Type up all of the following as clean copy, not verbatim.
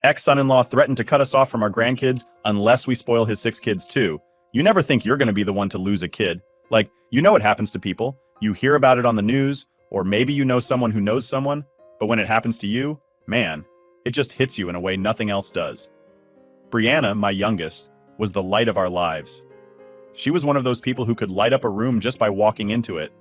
Ex-son-in-law threatened to cut us off from our grandkids unless we spoil his 6 kids too. You never think you're going to be the one to lose a kid. Like, you know what happens to people. You hear about it on the news, or maybe you know someone who knows someone, but when it happens to you, man, it just hits you in a way nothing else does. Brianna, my youngest, was the light of our lives. She was one of those people who could light up a room just by walking into it.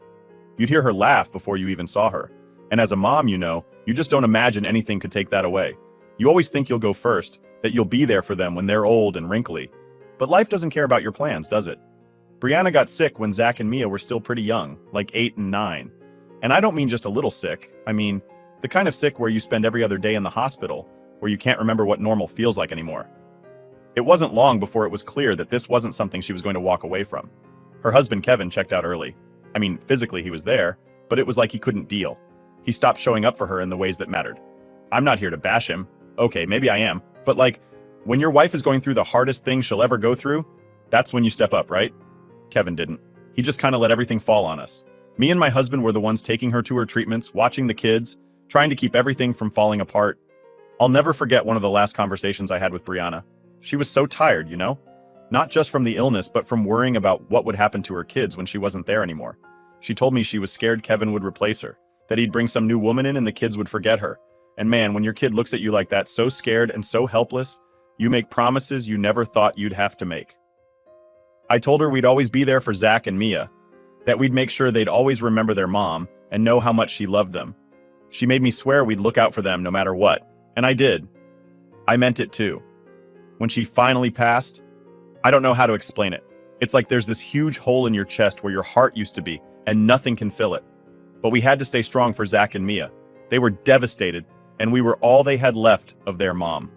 You'd hear her laugh before you even saw her. And as a mom, you just don't imagine anything could take that away. You always think you'll go first, that you'll be there for them when they're old and wrinkly. But life doesn't care about your plans, does it? Brianna got sick when Zach and Mia were still pretty young, like 8 and 9. And I don't mean just a little sick. I mean, the kind of sick where you spend every other day in the hospital, where you can't remember what normal feels like anymore. It wasn't long before it was clear that this wasn't something she was going to walk away from. Her husband Kevin checked out early. I mean, physically he was there, but it was like he couldn't deal. He stopped showing up for her in the ways that mattered. I'm not here to bash him. Okay, maybe I am. But like, when your wife is going through the hardest thing she'll ever go through, that's when you step up, right? Kevin didn't. He just kind of let everything fall on us. Me and my husband were the ones taking her to her treatments, watching the kids, trying to keep everything from falling apart. I'll never forget one of the last conversations I had with Brianna. She was so tired, Not just from the illness, but from worrying about what would happen to her kids when she wasn't there anymore. She told me she was scared Kevin would replace her, that he'd bring some new woman in and the kids would forget her. And man, when your kid looks at you like that, so scared and so helpless, you make promises you never thought you'd have to make. I told her we'd always be there for Zach and Mia, that we'd make sure they'd always remember their mom and know how much she loved them. She made me swear we'd look out for them no matter what, and I did. I meant it too. When she finally passed, I don't know how to explain it. It's like there's this huge hole in your chest where your heart used to be, and nothing can fill it. But we had to stay strong for Zach and Mia. They were devastated, and we were all they had left of their mom.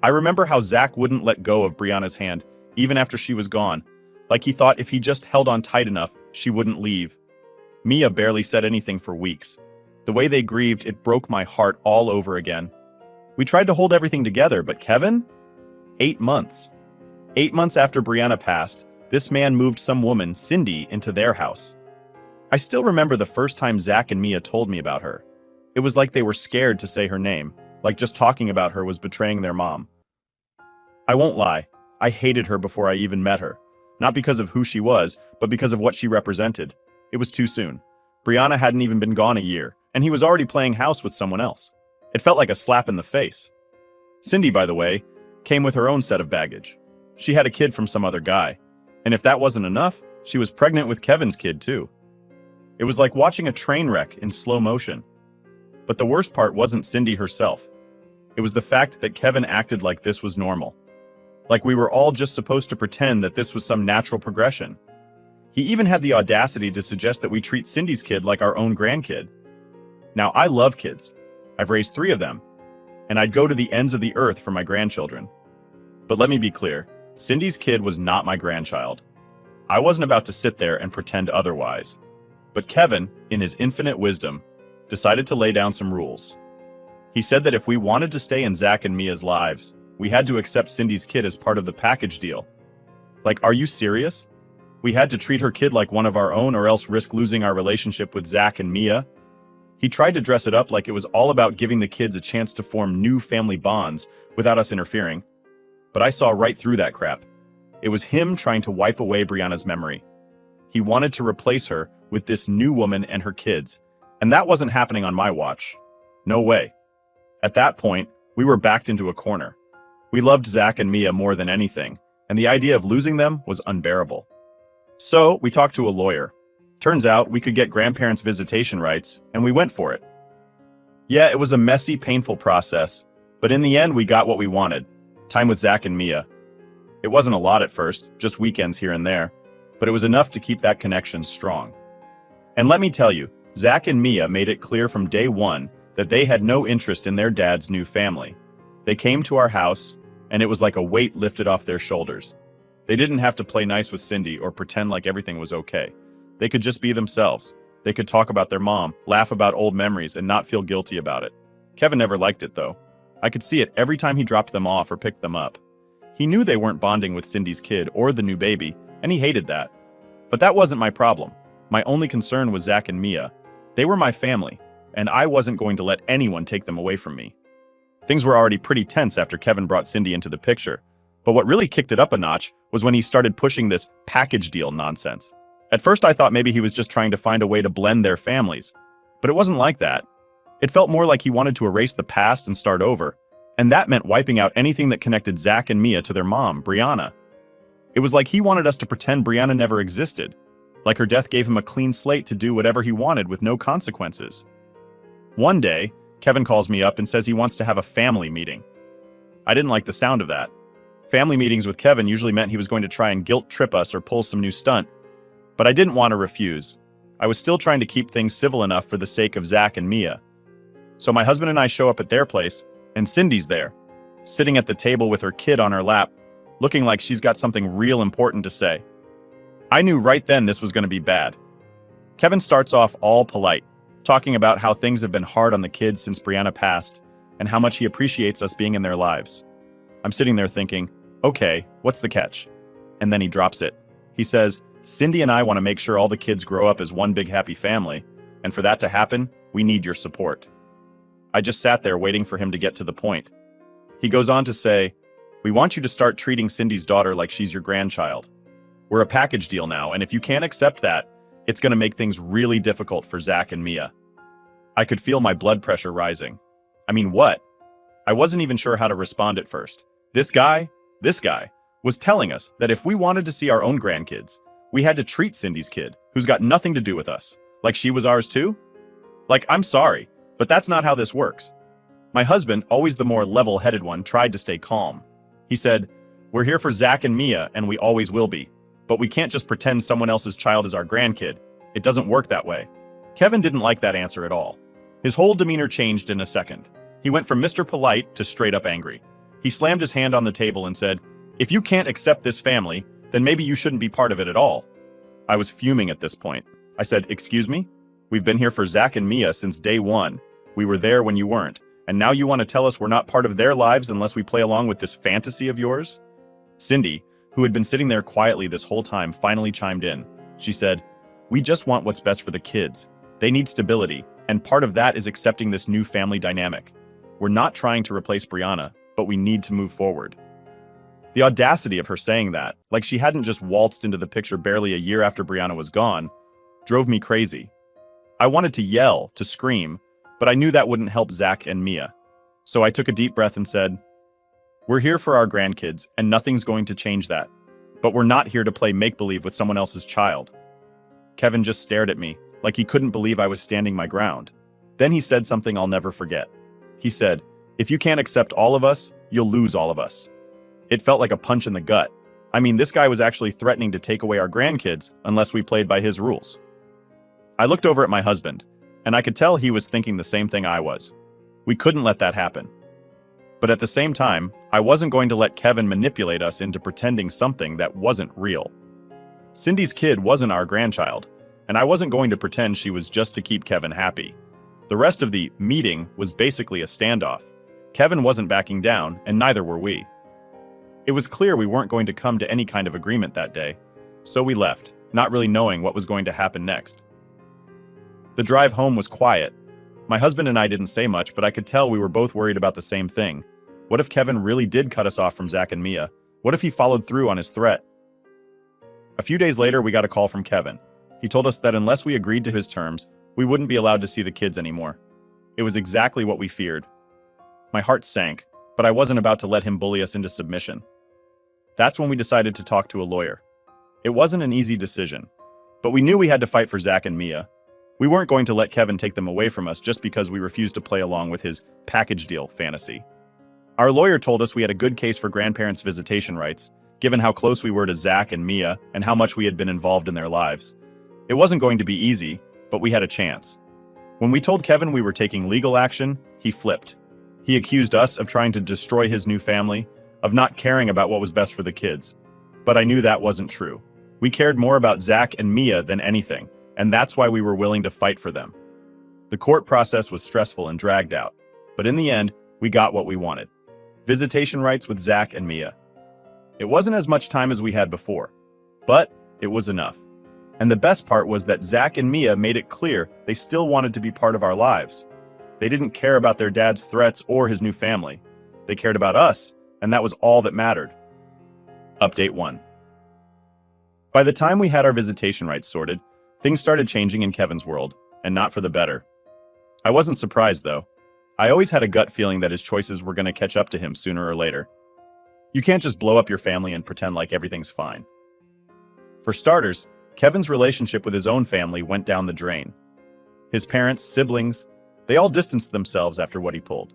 I remember how Zach wouldn't let go of Brianna's hand, even after she was gone, like he thought if he just held on tight enough, she wouldn't leave. Mia barely said anything for weeks. The way they grieved, it broke my heart all over again. We tried to hold everything together, but Kevin? 8 months. 8 months after Brianna passed, this man moved some woman, Cindy, into their house. I still remember the first time Zach and Mia told me about her. It was like they were scared to say her name, like just talking about her was betraying their mom. I won't lie, I hated her before I even met her. Not because of who she was, but because of what she represented. It was too soon. Brianna hadn't even been gone a year, and he was already playing house with someone else. It felt like a slap in the face. Cindy, by the way, came with her own set of baggage. She had a kid from some other guy. And if that wasn't enough, she was pregnant with Kevin's kid too. It was like watching a train wreck in slow motion. But the worst part wasn't Cindy herself. It was the fact that Kevin acted like this was normal. Like we were all just supposed to pretend that this was some natural progression. He even had the audacity to suggest that we treat Cindy's kid like our own grandkid. Now, I love kids. I've raised 3 of them. And I'd go to the ends of the earth for my grandchildren. But let me be clear, Cindy's kid was not my grandchild. I wasn't about to sit there and pretend otherwise. But Kevin, in his infinite wisdom, decided to lay down some rules. He said that if we wanted to stay in Zach and Mia's lives, we had to accept Cindy's kid as part of the package deal. Like, are you serious? We had to treat her kid like one of our own or else risk losing our relationship with Zach and Mia? He tried to dress it up like it was all about giving the kids a chance to form new family bonds without us interfering. But I saw right through that crap. It was him trying to wipe away Brianna's memory. He wanted to replace her with this new woman and her kids, and that wasn't happening on my watch. No way. At that point, we were backed into a corner. We loved Zach and Mia more than anything, and the idea of losing them was unbearable. So we talked to a lawyer. Turns out we could get grandparents' visitation rights, and we went for it. Yeah, it was a messy, painful process, but in the end we got what we wanted. Time with Zach and Mia. It wasn't a lot at first, just weekends here and there, but it was enough to keep that connection strong. And let me tell you, Zach and Mia made it clear from day one that they had no interest in their dad's new family. They came to our house, and it was like a weight lifted off their shoulders. They didn't have to play nice with Cindy or pretend like everything was okay. They could just be themselves. They could talk about their mom, laugh about old memories, and not feel guilty about it. Kevin never liked it, though. I could see it every time he dropped them off or picked them up. He knew they weren't bonding with Cindy's kid or the new baby, and he hated that. But that wasn't my problem. My only concern was Zach and Mia. They were my family, and I wasn't going to let anyone take them away from me. Things were already pretty tense after Kevin brought Cindy into the picture, but what really kicked it up a notch was when he started pushing this package deal nonsense. At first I thought maybe he was just trying to find a way to blend their families, but it wasn't like that. It felt more like he wanted to erase the past and start over, and that meant wiping out anything that connected Zach and Mia to their mom, Brianna. It was like he wanted us to pretend Brianna never existed, like her death gave him a clean slate to do whatever he wanted with no consequences. One day, Kevin calls me up and says he wants to have a family meeting. I didn't like the sound of that. Family meetings with Kevin usually meant he was going to try and guilt trip us or pull some new stunt, but I didn't want to refuse. I was still trying to keep things civil enough for the sake of Zach and Mia. So my husband and I show up at their place, and Cindy's there, sitting at the table with her kid on her lap, looking like she's got something real important to say. I knew right then this was going to be bad. Kevin starts off all polite, talking about how things have been hard on the kids since Brianna passed, and how much he appreciates us being in their lives. I'm sitting there thinking, okay, what's the catch? And then he drops it. He says, Cindy and I want to make sure all the kids grow up as one big happy family, and for that to happen, we need your support. I just sat there waiting for him to get to the point. He goes on to say, we want you to start treating Cindy's daughter like she's your grandchild. We're a package deal now, and if you can't accept that, it's going to make things really difficult for Zach and Mia. I could feel my blood pressure rising. I mean, what? I wasn't even sure how to respond at first. This guy was telling us that if we wanted to see our own grandkids, we had to treat Cindy's kid, who's got nothing to do with us, like she was ours too? Like, I'm sorry, but that's not how this works. My husband, always the more level-headed one, tried to stay calm. He said, we're here for Zach and Mia, and we always will be. But we can't just pretend someone else's child is our grandkid. It doesn't work that way. Kevin didn't like that answer at all. His whole demeanor changed in a second. He went from Mr. Polite to straight up angry. He slammed his hand on the table and said, if you can't accept this family, then maybe you shouldn't be part of it at all. I was fuming at this point. I said, excuse me? We've been here for Zach and Mia since day one. We were there when you weren't. And now you want to tell us we're not part of their lives unless we play along with this fantasy of yours? Cindy, who had been sitting there quietly this whole time, finally chimed in. She said, we just want what's best for the kids. They need stability, and part of that is accepting this new family dynamic. We're not trying to replace Brianna, but we need to move forward. The audacity of her saying that, like she hadn't just waltzed into the picture barely a year after Brianna was gone, drove me crazy. I wanted to yell, to scream, but I knew that wouldn't help Zach and Mia. So I took a deep breath and said, we're here for our grandkids, and nothing's going to change that. But we're not here to play make-believe with someone else's child. Kevin just stared at me, like he couldn't believe I was standing my ground. Then he said something I'll never forget. He said, if you can't accept all of us, you'll lose all of us. It felt like a punch in the gut. I mean, this guy was actually threatening to take away our grandkids unless we played by his rules. I looked over at my husband, and I could tell he was thinking the same thing I was. We couldn't let that happen. But at the same time, I wasn't going to let Kevin manipulate us into pretending something that wasn't real. Cindy's kid wasn't our grandchild, and I wasn't going to pretend she was just to keep Kevin happy. The rest of the meeting was basically a standoff. Kevin wasn't backing down, and neither were we. It was clear we weren't going to come to any kind of agreement that day, so we left, not really knowing what was going to happen next. The drive home was quiet. My husband and I didn't say much, but I could tell we were both worried about the same thing. What if Kevin really did cut us off from Zach and Mia? What if he followed through on his threat? A few days later, we got a call from Kevin. He told us that unless we agreed to his terms, we wouldn't be allowed to see the kids anymore. It was exactly what we feared. My heart sank, but I wasn't about to let him bully us into submission. That's when we decided to talk to a lawyer. It wasn't an easy decision, but we knew we had to fight for Zach and Mia. We weren't going to let Kevin take them away from us just because we refused to play along with his package deal fantasy. Our lawyer told us we had a good case for grandparents' visitation rights, given how close we were to Zach and Mia and how much we had been involved in their lives. It wasn't going to be easy, but we had a chance. When we told Kevin we were taking legal action, he flipped. He accused us of trying to destroy his new family, of not caring about what was best for the kids. But I knew that wasn't true. We cared more about Zach and Mia than anything, and that's why we were willing to fight for them. The court process was stressful and dragged out, but in the end, we got what we wanted. Visitation rights with Zach and Mia. It wasn't as much time as we had before, but it was enough. And the best part was that Zach and Mia made it clear they still wanted to be part of our lives. They didn't care about their dad's threats or his new family. They cared about us, and that was all that mattered. Update 1. By the time we had our visitation rights sorted, things started changing in Kevin's world, and not for the better. I wasn't surprised, though. I always had a gut feeling that his choices were going to catch up to him sooner or later. You can't just blow up your family and pretend like everything's fine. For starters, Kevin's relationship with his own family went down the drain. His parents, siblings, they all distanced themselves after what he pulled.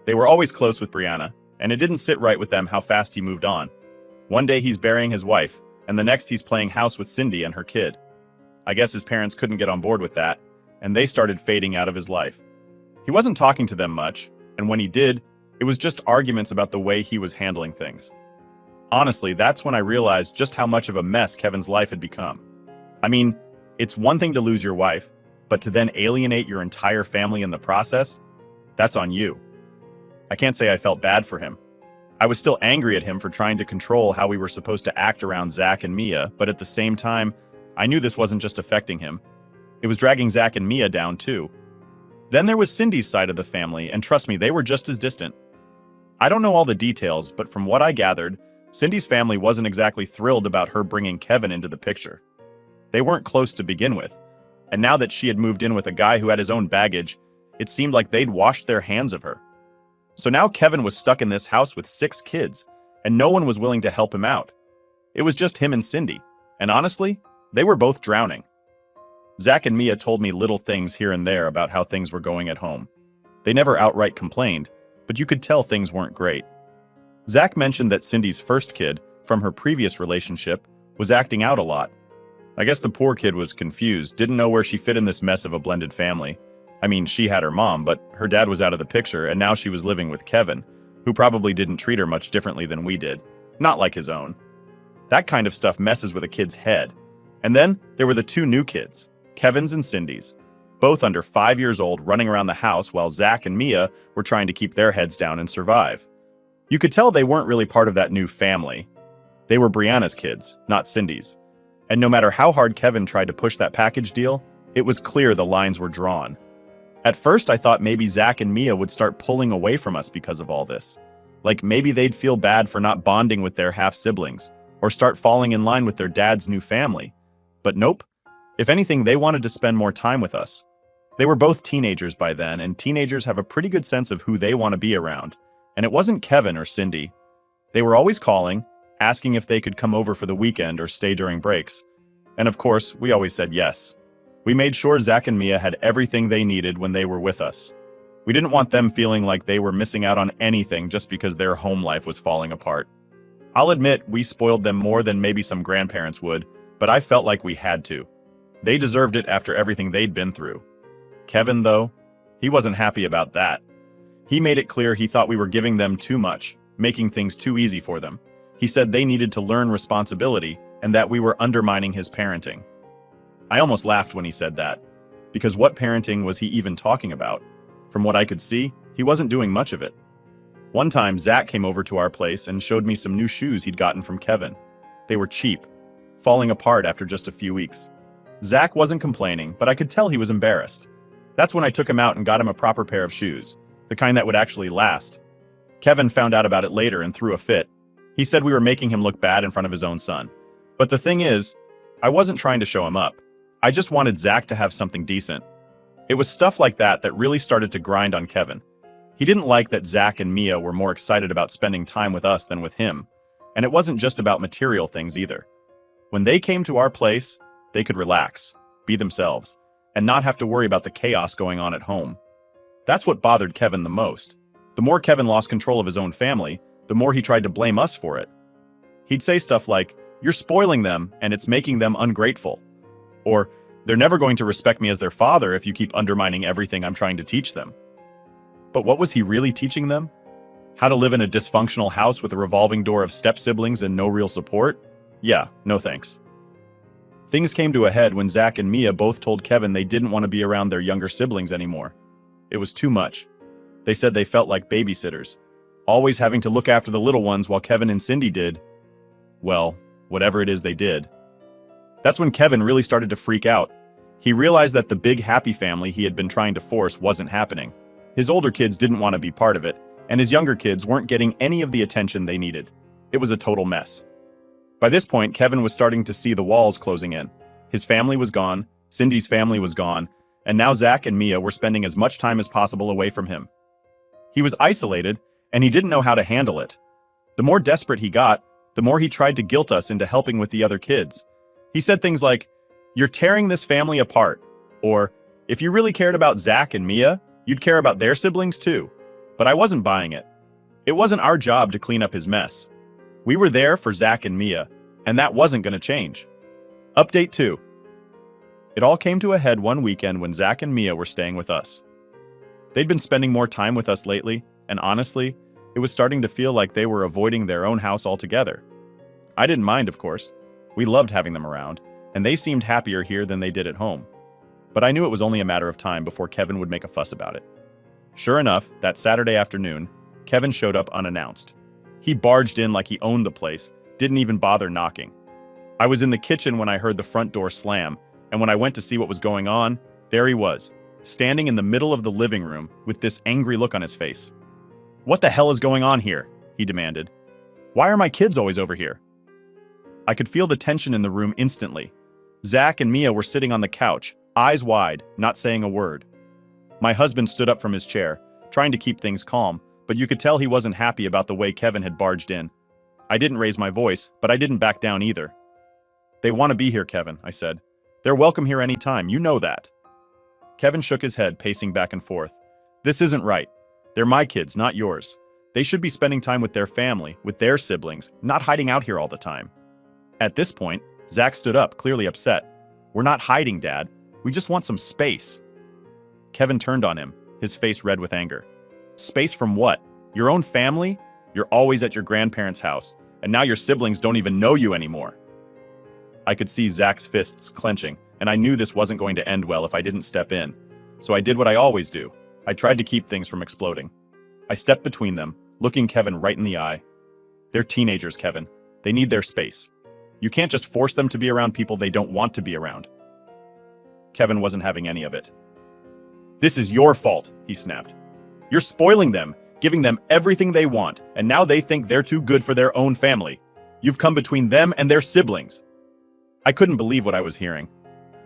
They were always close with Brianna, and it didn't sit right with them how fast he moved on. One day he's burying his wife, and the next he's playing house with Cindy and her kid. I guess his parents couldn't get on board with that, and they started fading out of his life. He wasn't talking to them much, and when he did, it was just arguments about the way he was handling things. Honestly, that's when I realized just how much of a mess Kevin's life had become. I mean, it's one thing to lose your wife, but to then alienate your entire family in the process? That's on you. I can't say I felt bad for him. I was still angry at him for trying to control how we were supposed to act around Zach and Mia, but at the same time, I knew this wasn't just affecting him. It was dragging Zach and Mia down too. Then there was Cindy's side of the family, and trust me, they were just as distant. I don't know all the details, but from what I gathered, Cindy's family wasn't exactly thrilled about her bringing Kevin into the picture. They weren't close to begin with, and now that she had moved in with a guy who had his own baggage, it seemed like they'd washed their hands of her. So now Kevin was stuck in this house with 6 kids, and no one was willing to help him out. It was just him and Cindy, and honestly, they were both drowning. Zach and Mia told me little things here and there about how things were going at home. They never outright complained, but you could tell things weren't great. Zach mentioned that Cindy's first kid, from her previous relationship, was acting out a lot. I guess the poor kid was confused, didn't know where she fit in this mess of a blended family. I mean, she had her mom, but her dad was out of the picture, and now she was living with Kevin, who probably didn't treat her much differently than we did. Not like his own. That kind of stuff messes with a kid's head. And then there were the 2 new kids, Kevin's and Cindy's, both under 5 years old, running around the house while Zach and Mia were trying to keep their heads down and survive. You could tell they weren't really part of that new family. They were Brianna's kids, not Cindy's. And no matter how hard Kevin tried to push that package deal, it was clear the lines were drawn. At first, I thought maybe Zach and Mia would start pulling away from us because of all this. Like maybe they'd feel bad for not bonding with their half-siblings, or start falling in line with their dad's new family. But nope. If anything, they wanted to spend more time with us. They were both teenagers by then, and teenagers have a pretty good sense of who they want to be around. And it wasn't Kevin or Cindy. They were always calling, asking if they could come over for the weekend or stay during breaks. And of course, we always said yes. We made sure Zach and Mia had everything they needed when they were with us. We didn't want them feeling like they were missing out on anything just because their home life was falling apart. I'll admit we spoiled them more than maybe some grandparents would, but I felt like we had to. They deserved it after everything they'd been through. Kevin, though, he wasn't happy about that. He made it clear he thought we were giving them too much, making things too easy for them. He said they needed to learn responsibility and that we were undermining his parenting. I almost laughed when he said that, because what parenting was he even talking about? From what I could see, he wasn't doing much of it. One time, Zach came over to our place and showed me some new shoes he'd gotten from Kevin. They were cheap, falling apart after just a few weeks. Zach wasn't complaining, but I could tell he was embarrassed. That's when I took him out and got him a proper pair of shoes, the kind that would actually last. Kevin found out about it later and threw a fit. He said we were making him look bad in front of his own son. But the thing is, I wasn't trying to show him up. I just wanted Zach to have something decent. It was stuff like that that really started to grind on Kevin. He didn't like that Zach and Mia were more excited about spending time with us than with him. And it wasn't just about material things either. When they came to our place, they could relax, be themselves, and not have to worry about the chaos going on at home. That's what bothered Kevin the most. The more Kevin lost control of his own family, the more he tried to blame us for it. He'd say stuff like, "You're spoiling them, and it's making them ungrateful." Or, "They're never going to respect me as their father if you keep undermining everything I'm trying to teach them." But what was he really teaching them? How to live in a dysfunctional house with a revolving door of step-siblings and no real support? Yeah, no thanks. Things came to a head when Zach and Mia both told Kevin they didn't want to be around their younger siblings anymore. It was too much. They said they felt like babysitters, always having to look after the little ones while Kevin and Cindy did, well, whatever it is they did. That's when Kevin really started to freak out. He realized that the big happy family he had been trying to force wasn't happening. His older kids didn't want to be part of it, and his younger kids weren't getting any of the attention they needed. It was a total mess. By this point, Kevin was starting to see the walls closing in. His family was gone, Cindy's family was gone, and now Zach and Mia were spending as much time as possible away from him. He was isolated, and he didn't know how to handle it. The more desperate he got, the more he tried to guilt us into helping with the other kids. He said things like, "You're tearing this family apart," or, "If you really cared about Zach and Mia, you'd care about their siblings too." But I wasn't buying it. It wasn't our job to clean up his mess. We were there for Zach and Mia, and that wasn't going to change. Update 2. It all came to a head one weekend when Zach and Mia were staying with us. They'd been spending more time with us lately, and honestly, it was starting to feel like they were avoiding their own house altogether. I didn't mind, of course. We loved having them around, and they seemed happier here than they did at home. But I knew it was only a matter of time before Kevin would make a fuss about it. Sure enough, that Saturday afternoon, Kevin showed up unannounced. He barged in like he owned the place, didn't even bother knocking. I was in the kitchen when I heard the front door slam, and when I went to see what was going on, there he was, standing in the middle of the living room with this angry look on his face. "What the hell is going on here?" he demanded. "Why are my kids always over here?" I could feel the tension in the room instantly. Zach and Mia were sitting on the couch, eyes wide, not saying a word. My husband stood up from his chair, trying to keep things calm, but you could tell he wasn't happy about the way Kevin had barged in. I didn't raise my voice, but I didn't back down either. "They want to be here, Kevin," I said. "They're welcome here anytime, you know that." Kevin shook his head, pacing back and forth. "This isn't right. They're my kids, not yours. They should be spending time with their family, with their siblings, not hiding out here all the time." At this point, Zach stood up, clearly upset. "We're not hiding, Dad. We just want some space." Kevin turned on him, his face red with anger. "Space from what? Your own family? You're always at your grandparents' house, and now your siblings don't even know you anymore." I could see Zach's fists clenching, and I knew this wasn't going to end well if I didn't step in. So I did what I always do. I tried to keep things from exploding. I stepped between them, looking Kevin right in the eye. "They're teenagers, Kevin. They need their space. You can't just force them to be around people they don't want to be around." Kevin wasn't having any of it. "This is your fault," he snapped. "You're spoiling them, giving them everything they want, and now they think they're too good for their own family. You've come between them and their siblings." I couldn't believe what I was hearing.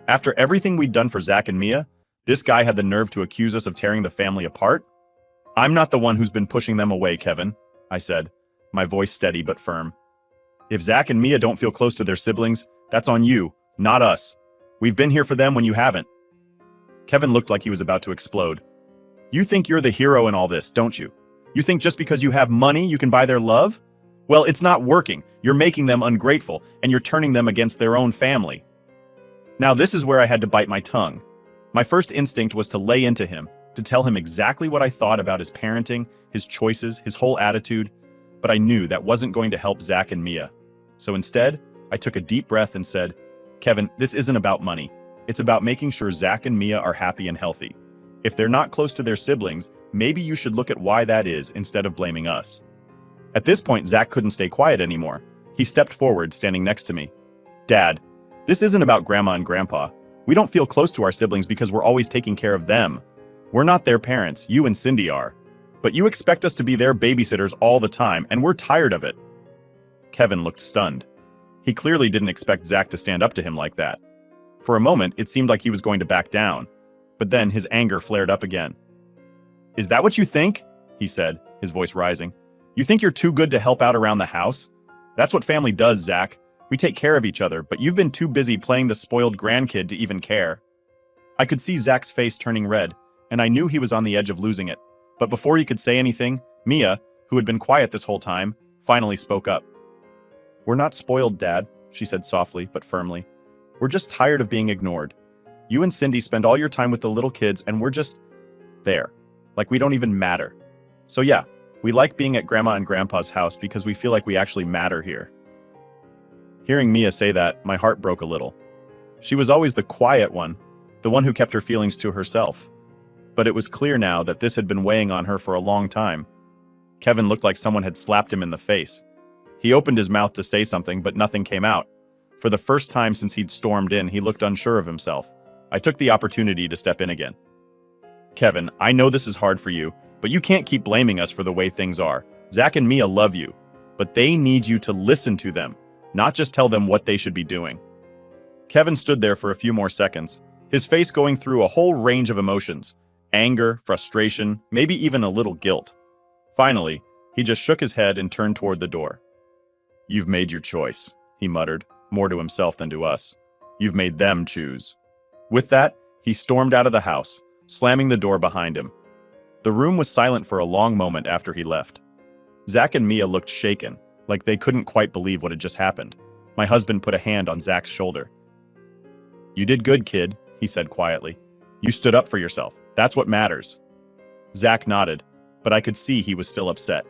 After everything we'd done for Zach and Mia, this guy had the nerve to accuse us of tearing the family apart? "I'm not the one who's been pushing them away, Kevin," I said, my voice steady but firm. "If Zach and Mia don't feel close to their siblings, that's on you, not us. We've been here for them when you haven't." Kevin looked like he was about to explode. "You think you're the hero in all this, don't you? You think just because you have money you can buy their love? Well, it's not working. You're making them ungrateful, and you're turning them against their own family." Now this is where I had to bite my tongue. My first instinct was to lay into him, to tell him exactly what I thought about his parenting, his choices, his whole attitude, but I knew that wasn't going to help Zach and Mia. So instead, I took a deep breath and said, "Kevin, this isn't about money. It's about making sure Zach and Mia are happy and healthy. If they're not close to their siblings, maybe you should look at why that is instead of blaming us." At this point, Zach couldn't stay quiet anymore. He stepped forward, standing next to me. "Dad, this isn't about Grandma and Grandpa. We don't feel close to our siblings because we're always taking care of them. We're not their parents, you and Cindy are. But you expect us to be their babysitters all the time, and we're tired of it." Kevin looked stunned. He clearly didn't expect Zach to stand up to him like that. For a moment, it seemed like he was going to back down, but then his anger flared up again. "Is that what you think?" he said, his voice rising. "You think you're too good to help out around the house? That's what family does, Zach. We take care of each other, but you've been too busy playing the spoiled grandkid to even care." I could see Zach's face turning red, and I knew he was on the edge of losing it. But before he could say anything, Mia, who had been quiet this whole time, finally spoke up. "We're not spoiled, Dad," she said softly but firmly. "We're just tired of being ignored. You and Cindy spend all your time with the little kids, and we're just there. Like we don't even matter. So yeah, we like being at Grandma and Grandpa's house because we feel like we actually matter here." Hearing Mia say that, my heart broke a little. She was always the quiet one, the one who kept her feelings to herself. But it was clear now that this had been weighing on her for a long time. Kevin looked like someone had slapped him in the face. He opened his mouth to say something, but nothing came out. For the first time since he'd stormed in, he looked unsure of himself. I took the opportunity to step in again. Kevin, I know this is hard for you, but you can't keep blaming us for the way things are. Zach and Mia love you, but they need you to listen to them, not just tell them what they should be doing. Kevin stood there for a few more seconds, his face going through a whole range of emotions: anger, frustration, maybe even a little guilt. Finally, he just shook his head and turned toward the door. "You've made your choice," he muttered, more to himself than to us. "You've made them choose." With that, he stormed out of the house, slamming the door behind him. The room was silent for a long moment after he left. Zach and Mia looked shaken, like they couldn't quite believe what had just happened. My husband put a hand on Zach's shoulder. "You did good, kid," he said quietly. "You stood up for yourself. That's what matters." Zach nodded, but I could see he was still upset.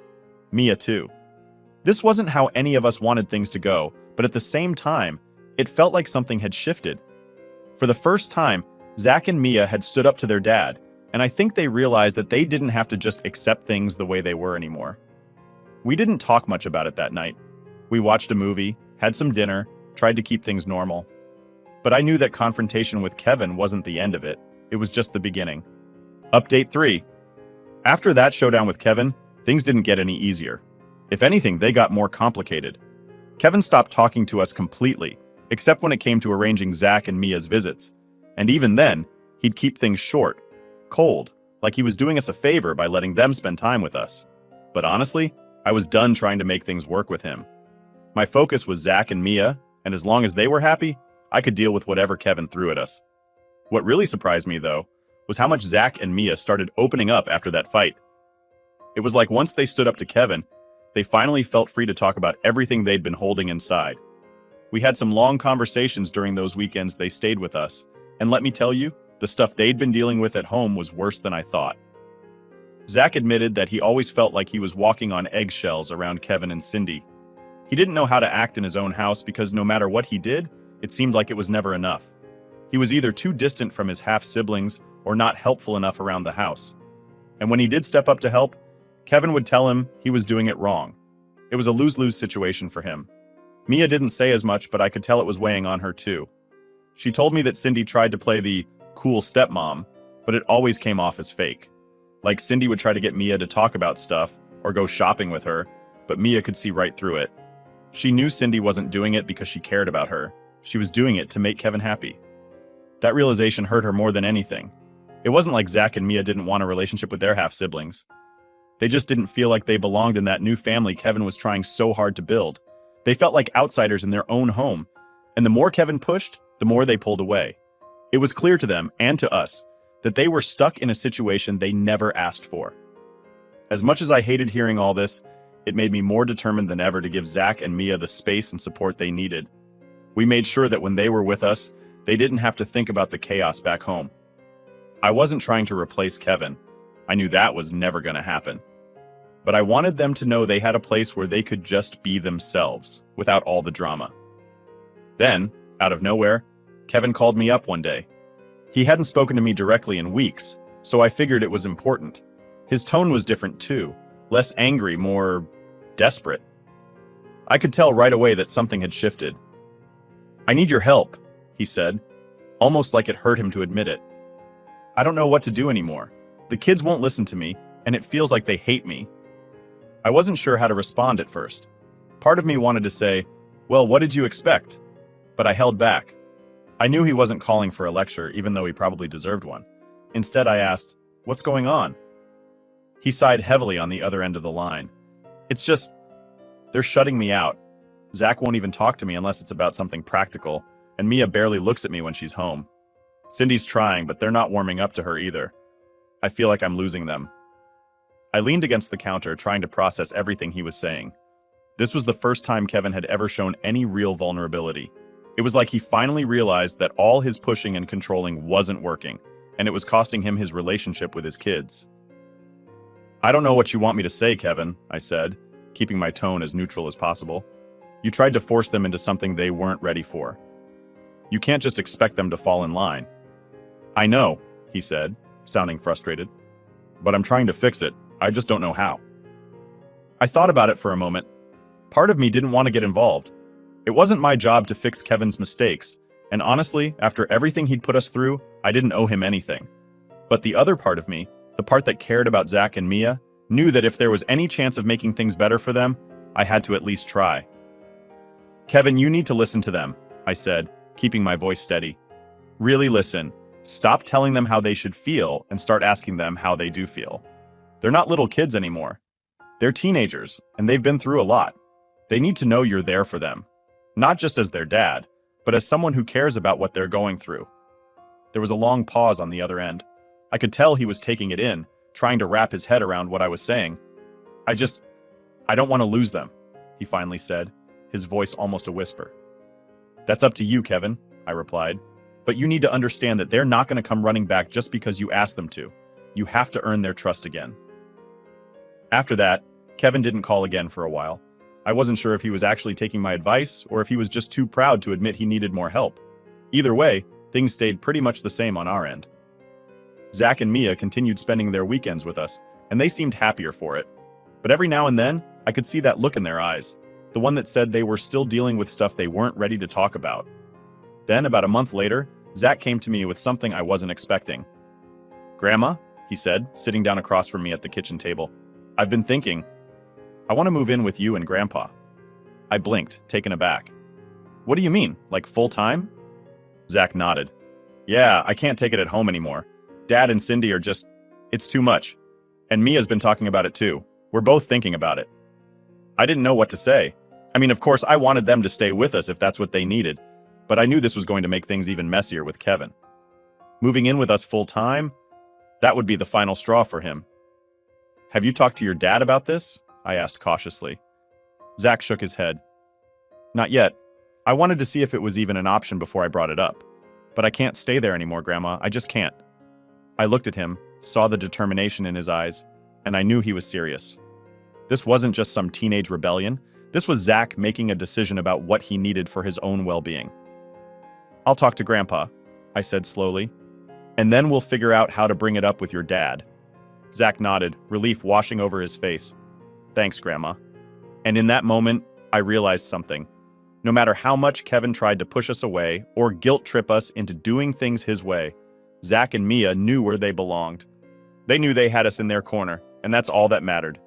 Mia too. This wasn't how any of us wanted things to go, but at the same time, it felt like something had shifted. For the first time, Zach and Mia had stood up to their dad, and I think they realized that they didn't have to just accept things the way they were anymore. We didn't talk much about it that night. We watched a movie, had some dinner, tried to keep things normal. But I knew that confrontation with Kevin wasn't the end of it. It was just the beginning. Update 3. After that showdown with Kevin, things didn't get any easier. If anything, they got more complicated. Kevin stopped talking to us completely, except when it came to arranging Zach and Mia's visits. And even then, he'd keep things short, cold, like he was doing us a favor by letting them spend time with us. But honestly, I was done trying to make things work with him. My focus was Zach and Mia, and as long as they were happy, I could deal with whatever Kevin threw at us. What really surprised me, though, was how much Zach and Mia started opening up after that fight. It was like once they stood up to Kevin, they finally felt free to talk about everything they'd been holding inside. We had some long conversations during those weekends they stayed with us, and let me tell you, the stuff they'd been dealing with at home was worse than I thought. Zach admitted that he always felt like he was walking on eggshells around Kevin and Cindy. He didn't know how to act in his own house because no matter what he did, it seemed like it was never enough. He was either too distant from his half-siblings or not helpful enough around the house. And when he did step up to help, Kevin would tell him he was doing it wrong. It was a lose-lose situation for him. Mia didn't say as much, but I could tell it was weighing on her too. She told me that Cindy tried to play the cool stepmom, but it always came off as fake. Like Cindy would try to get Mia to talk about stuff or go shopping with her, but Mia could see right through it. She knew Cindy wasn't doing it because she cared about her. She was doing it to make Kevin happy. That realization hurt her more than anything. It wasn't like Zach and Mia didn't want a relationship with their half-siblings. They just didn't feel like they belonged in that new family Kevin was trying so hard to build. They felt like outsiders in their own home, and the more Kevin pushed, the more they pulled away. It was clear to them, and to us, that they were stuck in a situation they never asked for. As much as I hated hearing all this, it made me more determined than ever to give Zach and Mia the space and support they needed. We made sure that when they were with us, they didn't have to think about the chaos back home. I wasn't trying to replace Kevin. I knew that was never going to happen. But I wanted them to know they had a place where they could just be themselves, without all the drama. Then, out of nowhere, Kevin called me up one day. He hadn't spoken to me directly in weeks, so I figured it was important. His tone was different too, less angry, more desperate. I could tell right away that something had shifted. "I need your help," he said, almost like it hurt him to admit it. "I don't know what to do anymore. The kids won't listen to me, and it feels like they hate me." I wasn't sure how to respond at first. Part of me wanted to say, "Well, what did you expect?" But I held back. I knew he wasn't calling for a lecture, even though he probably deserved one. Instead, I asked, "What's going on?" He sighed heavily on the other end of the line. "It's just, they're shutting me out. Zach won't even talk to me unless it's about something practical, and Mia barely looks at me when she's home. Cindy's trying, but they're not warming up to her either. I feel like I'm losing them." I leaned against the counter, trying to process everything he was saying. This was the first time Kevin had ever shown any real vulnerability. It was like he finally realized that all his pushing and controlling wasn't working, and it was costing him his relationship with his kids. "I don't know what you want me to say, Kevin," I said, keeping my tone as neutral as possible. "You tried to force them into something they weren't ready for. You can't just expect them to fall in line." "I know," he said, sounding frustrated. "But I'm trying to fix it. I just don't know how." I thought about it for a moment. Part of me didn't want to get involved. It wasn't my job to fix Kevin's mistakes, And honestly, after everything he'd put us through, I didn't owe him anything. But the other part of me, the part that cared about Zach and Mia, knew that if there was any chance of making things better for them, I had to at least try. Kevin, you need to listen to them, I said, keeping my voice steady. Really listen. Stop telling them how they should feel and start asking them how they do feel. They're not little kids anymore. They're teenagers, and they've been through a lot. They need to know you're there for them, not just as their dad, but as someone who cares about what they're going through. There was a long pause on the other end. I could tell he was taking it in, trying to wrap his head around what I was saying. I don't want to lose them, he finally said, his voice almost a whisper. That's up to you, Kevin, I replied. But you need to understand that they're not going to come running back just because you ask them to. You have to earn their trust again. After that, Kevin didn't call again for a while. I wasn't sure if he was actually taking my advice or if he was just too proud to admit he needed more help. Either way, things stayed pretty much the same on our end. Zach and Mia continued spending their weekends with us, and they seemed happier for it. But every now and then, I could see that look in their eyes, the one that said they were still dealing with stuff they weren't ready to talk about. Then, about a month later, Zach came to me with something I wasn't expecting. "Grandma," he said, sitting down across from me at the kitchen table. "I've been thinking. I want to move in with you and Grandpa." I blinked, taken aback. "What do you mean, like full-time?" Zach nodded. "Yeah, I can't take it at home anymore. Dad and Cindy are just... it's too much. And Mia's been talking about it too. We're both thinking about it." I didn't know what to say. I mean, of course, I wanted them to stay with us if that's what they needed, but I knew this was going to make things even messier with Kevin. Moving in with us full-time? That would be the final straw for him. "Have you talked to your dad about this?" I asked cautiously. Zach shook his head. "Not yet. I wanted to see if it was even an option before I brought it up. But I can't stay there anymore, Grandma. I just can't." I looked at him, saw the determination in his eyes, and I knew he was serious. This wasn't just some teenage rebellion. This was Zach making a decision about what he needed for his own well-being. "I'll talk to Grandpa," I said slowly, "and then we'll figure out how to bring it up with your dad." Zach nodded, relief washing over his face. "Thanks, Grandma." And in that moment, I realized something. No matter how much Kevin tried to push us away or guilt-trip us into doing things his way, Zach and Mia knew where they belonged. They knew they had us in their corner, and that's all that mattered.